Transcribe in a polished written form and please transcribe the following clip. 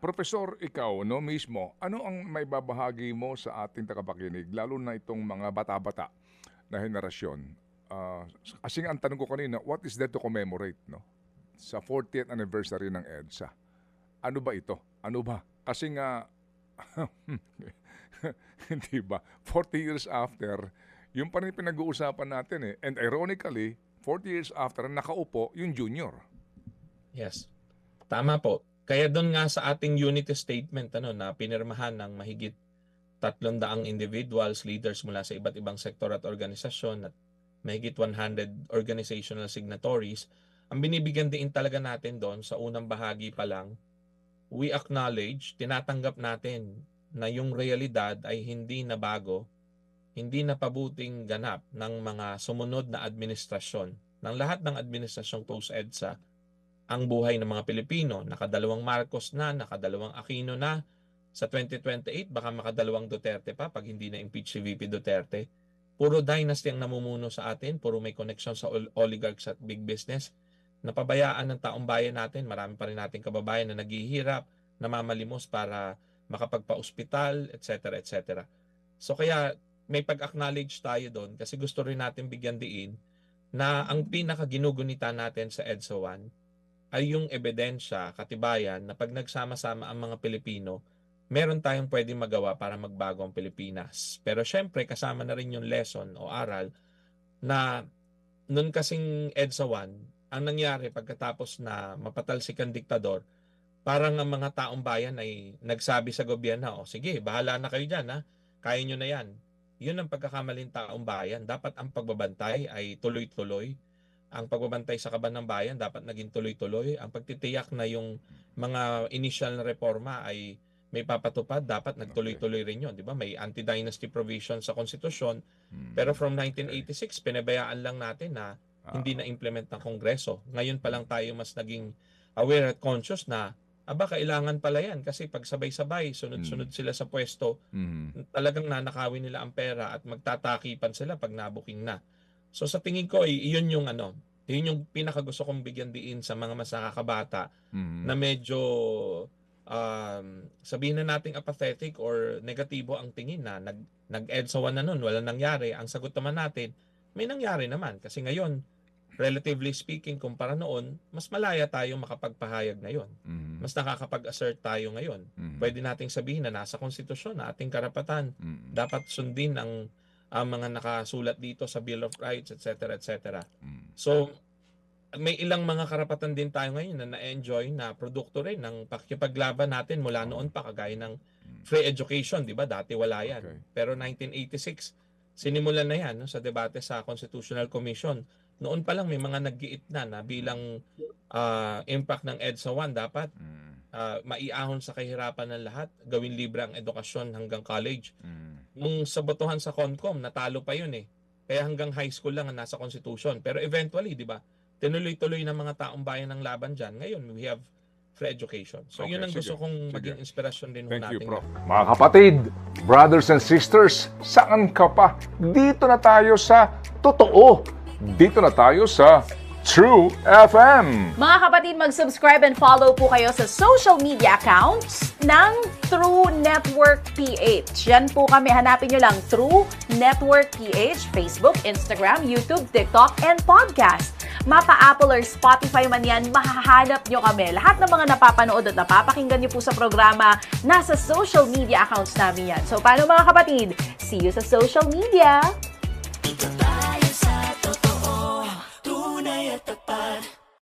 Profesor, ikaw no mismo, ano ang maibabahagi mo sa ating tagapakinig, lalo na itong mga bata-bata na henerasyon? Kasi nga ang tanong ko kanina, what is there to commemorate no? Sa 40th anniversary ng EDSA? Ano ba ito? Ano ba? Kasi nga, hindi ba, 40 years after, yung pa rin pinag-uusapan natin eh. And ironically, 40 years after, nakaupo yung junior. Yes. Tama po. Kaya doon nga sa ating unity statement na pinirmahan ng mahigit 300 individuals, leaders mula sa iba't ibang sektor at organisasyon at mahigit 100 organizational signatories, ang binibigyan din talaga natin doon sa unang bahagi pa lang, we acknowledge, tinatanggap natin na yung realidad ay hindi na bago, hindi na pabuting ganap ng mga sumunod na administrasyon, ng lahat ng administrasyong post-EDSA, ang buhay ng mga Pilipino. Nakadalawang Marcos na, nakadalawang Aquino na. Sa 2028, baka makadalawang Duterte pa pag hindi na-impeach si VP Duterte. Puro dynasty ang namumuno sa atin, puro may connection sa oligarchs at big business. Napabayaan ng taong bayan natin, marami pa rin nating kababayan na naghihirap, namamalimos para makapagpa-ospital, etc. etc. So kaya may pag-acknowledge tayo doon kasi gusto rin natin bigyan diin na ang pinaka-ginugunita natin sa EDSA 1 ay yung ebidensya, katibayan na pag nagsama-sama ang mga Pilipino, meron tayong pwedeng magawa para magbago ang Pilipinas. Pero syempre, kasama na rin yung lesson o aral na nun kasing EDSA 1, ang nangyari pagkatapos na mapatalsik ang diktador, parang ang mga taong bayan ay nagsabi sa gobyerno, o sige, bahala na kayo dyan, ha? Kaya nyo na yan. Yun ang pagkakamaling taong bayan. Dapat ang pagbabantay ay tuloy-tuloy. Ang pagbabantay sa kaban ng bayan dapat naging tuloy-tuloy. Ang pagtitiyak na yung mga initial na reforma ay may papatupad, dapat nagtuloy-tuloy rin yun. Di ba? May anti-dynasty provision sa konstitusyon. Pero from 1986, pinabayaan lang natin na hindi na-implement ng Kongreso. Ngayon pa lang tayo mas naging aware at conscious na kailangan pala yan. Kasi pag sabay-sabay, sunod-sunod sila sa pwesto, talagang nanakawin nila ang pera at magtatakipan sila pag nabuking na. So sa tingin ko iyon yung yun yung pinakagusto kong bigyan diin sa mga mas nakakabata na medyo sabihin na nating apathetic or negatibo ang tingin na nag-EDSA 1 na nun, wala nangyari. Ang sagot naman natin, may nangyari naman kasi ngayon, relatively speaking, kumpara noon, mas malaya tayo makapagpahayag ngayon. Mas nakakapag-assert tayo ngayon. Pwede nating sabihin na nasa konstitusyon na ating karapatan. Dapat sundin ang mga nakasulat dito sa Bill of Rights, etc. etc. So, may ilang mga karapatan din tayo ngayon na na-enjoy na produkto rin ng pakikipaglaban natin mula noon pa, kagaya ng free education, di ba? Dati wala yan. Okay. Pero 1986, sinimulan na yan sa debate sa Constitutional Commission. Noon pa lang may mga nag-giit na bilang impact ng EDSA 1 dapat maiahon sa kahirapan ng lahat, gawin libre ang edukasyon hanggang college. Nung sabotohan sa CONCOM, natalo pa yun eh. Kaya hanggang high school lang ang nasa Constitution. Pero eventually, di ba, tinuloy-tuloy ng mga taong bayan ng laban dyan. Ngayon, we have free education. So Okay, yun ang gusto sige, kong sige. maging inspirasyon din ho Thank you, natin. Prof. Mga kapatid, brothers and sisters, saan ka pa? Dito na tayo sa totoo. Dito na tayo sa True FM. Mga kapatid, mag-subscribe and follow po kayo sa social media accounts ng True Network PH. Yan po kami. Hanapin nyo lang True Network PH, Facebook, Instagram, YouTube, TikTok, and podcast. Mapa-Apple or Spotify man yan, mahahanap nyo kami. Lahat ng mga napapanood at napapakinggan nyo po sa programa, nasa social media accounts namin yan. So, paano mga kapatid? See you sa social media!